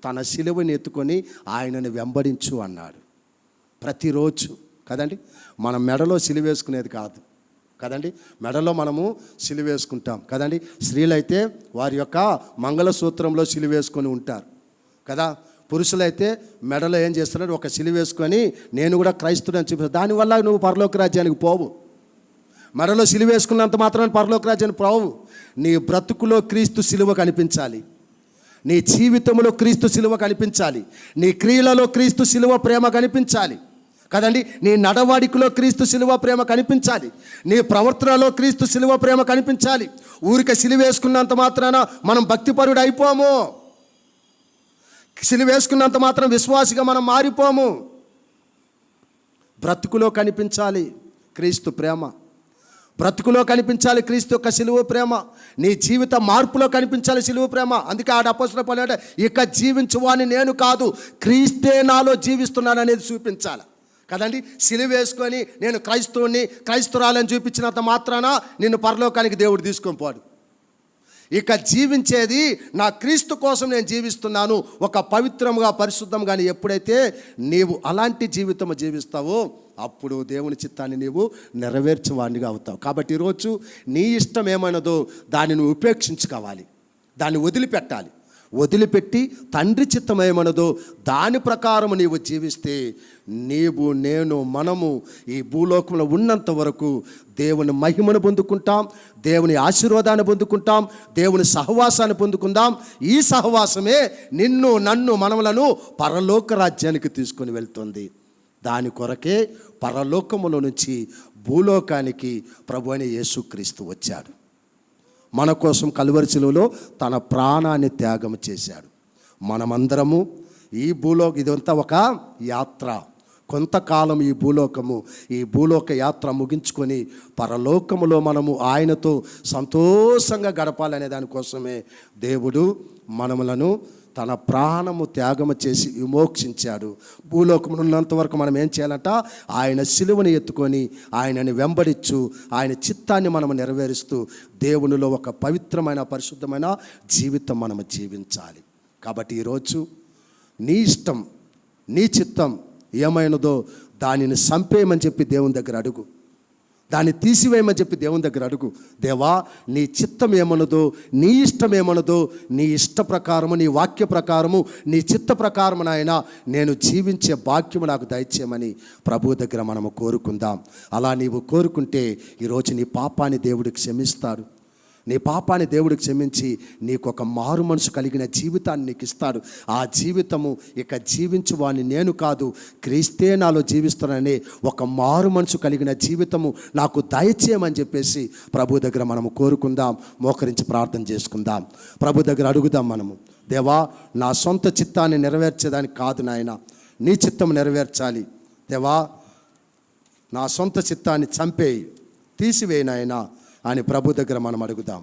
తన సిలువని ఎత్తుకొని ఆయనను వెంబడించు అన్నాడు. ప్రతిరోజు కదండి, మనం మెడలో సిలువేసుకునేది కాదు కదండి, మెడలో మనము సిలువేసుకుంటాం కదండి. స్త్రీలైతే వారి యొక్క మంగళసూత్రంలో సిలువేసుకొని ఉంటారు కదా. పురుషులైతే మెడలో ఏం చేస్తున్నారు, ఒక సిలువేసుకొని నేను కూడా క్రైస్తవుని చూపిస్తాను. దానివల్ల నువ్వు పరలోక రాజ్యానికి పోవు. మెడలో సిలువేసుకున్నంత మాత్రాన పరలోక రాజ్యానికి పోవు. నీ బ్రతుకులో క్రీస్తు సిలువ కనిపించాలి, నీ జీవితంలో క్రీస్తు సిలువ కనిపించాలి, నీ క్రియలలో క్రీస్తు సిలువ ప్రేమ కనిపించాలి కదండి. నీ నడవాడికలో క్రీస్తు సిలువ ప్రేమ కనిపించాలి, నీ ప్రవర్తనలో క్రీస్తు సిలువ ప్రేమ కనిపించాలి. ఊరికే సిలువేసుకున్నంత మాత్రాన మనం భక్తిపరుడు అయిపోము, సిలువేసుకున్నంత మాత్రం విశ్వాసిగా మనం మారిపోము. బ్రతుకులో కనిపించాలి క్రీస్తు ప్రేమ, బ్రతుకులో కనిపించాలి క్రీస్తు యొక్క సిలువ ప్రేమ, నీ జీవిత మార్పులో కనిపించాలి సిలువ ప్రేమ. అందుకే ఆడ అపోస్తలుల పని అంటే ఇక జీవించువాని నేను కాదు, క్రీస్తే నాలో జీవిస్తున్నాను అనేది చూపించాలి కదండి. సిలువ వేసుకొని నేను క్రైస్తవుని క్రైస్తవురాలని చూపించినంత మాత్రాన నిన్ను పరలోకానికి దేవుడు తీసుకొని పోడు. ఇక జీవించేది నా క్రీస్తు కోసం నేను జీవిస్తున్నాను, ఒక పవిత్రంగా పరిశుద్ధంగా ఎప్పుడైతే నీవు అలాంటి జీవితం జీవిస్తావో అప్పుడు దేవుని చిత్తాన్ని నీవు నెరవేర్చేవాడిగా అవుతావు. కాబట్టి ఈరోజు నీ ఇష్టం ఏమైనదో దాన్ని నువ్వు ఉపేక్షించుకోవాలి, దాన్ని వదిలిపెట్టాలి. వదిలిపెట్టి తండ్రి చిత్తం ఏమన్నదో దాని ప్రకారం నీవు జీవిస్తే నీవు నేను మనము ఈ భూలోకంలో ఉన్నంత వరకు దేవుని మహిమను పొందుకుంటాం, దేవుని ఆశీర్వాదాన్ని పొందుకుంటాం, దేవుని సహవాసాన్ని పొందుకుందాం. ఈ సహవాసమే నిన్ను నన్ను మనములను పరలోక రాజ్యానికి తీసుకొని వెళ్తుంది. దాని కొరకే పరలోకములో నుంచి భూలోకానికి ప్రభు అయిన యేసుక్రీస్తు వచ్చాడు. మన కోసం కలువరి శిలువలో తన ప్రాణాన్ని త్యాగం చేశాడు. మనమందరము ఈ ఇదంతా ఒక యాత్ర. కొంతకాలం ఈ భూలోక యాత్ర ముగించుకొని పరలోకములో మనము ఆయనతో సంతోషంగా గడపాలనే దానికోసమే దేవుడు మనములను తన ప్రాణము త్యాగము చేసి విమోక్షించాడు. భూలోకములో ఉన్నంత వరకు మనం ఏం చేయాలంట, ఆయన సిలువని ఎత్తుకొని ఆయనని వెంబడించు, ఆయన చిత్తాన్ని మనం నెరవేరుస్తూ దేవునిలో ఒక పవిత్రమైన పరిశుద్ధమైన జీవితం మనం జీవించాలి. కాబట్టి ఈరోజు నీ ఇష్టం నీ చిత్తం ఏమైనదో దానిని సంపేయమని చెప్పి దేవుని దగ్గర అడుగు, దాన్ని తీసివేయమని చెప్పి దేవుని దగ్గర అడుగు. దేవా, నీ చిత్తం ఏమన్నదో, నీ ఇష్టం ఏమన్నదో, నీ ఇష్ట ప్రకారము, నీ వాక్య ప్రకారము, నీ చిత్త ప్రకారము నాయన నేను జీవించే భాగ్యము నాకు దయచేయమని ప్రభువు దగ్గర మనము కోరుకుందాం. అలా నీవు కోరుకుంటే ఈరోజు నీ పాపాన్ని దేవుడికి క్షమిస్తాడు. నీ పాపాన్ని దేవుడికి క్షమించి నీకు ఒక మారు మనసు కలిగిన జీవితాన్ని నీకు ఇస్తాడు. ఆ జీవితము ఇక జీవించువాని నేను కాదు, క్రీస్తే నాలో జీవిస్తానని ఒక మారు మనసు కలిగిన జీవితము నాకు దయచేయమని చెప్పేసి ప్రభు దగ్గర మనము కోరుకుందాం, మోకరించి ప్రార్థన చేసుకుందాం, ప్రభు దగ్గర అడుగుదాం. మనము దేవా, నా సొంత చిత్తాన్ని నెరవేర్చేదానికి కాదు నాయన, నీ చిత్తం నెరవేర్చాలి. దేవా, నా సొంత చిత్తాన్ని చంపేయి, తీసివేయి నాయన అని ప్రభు దగ్గర మనం అడుగుదాం.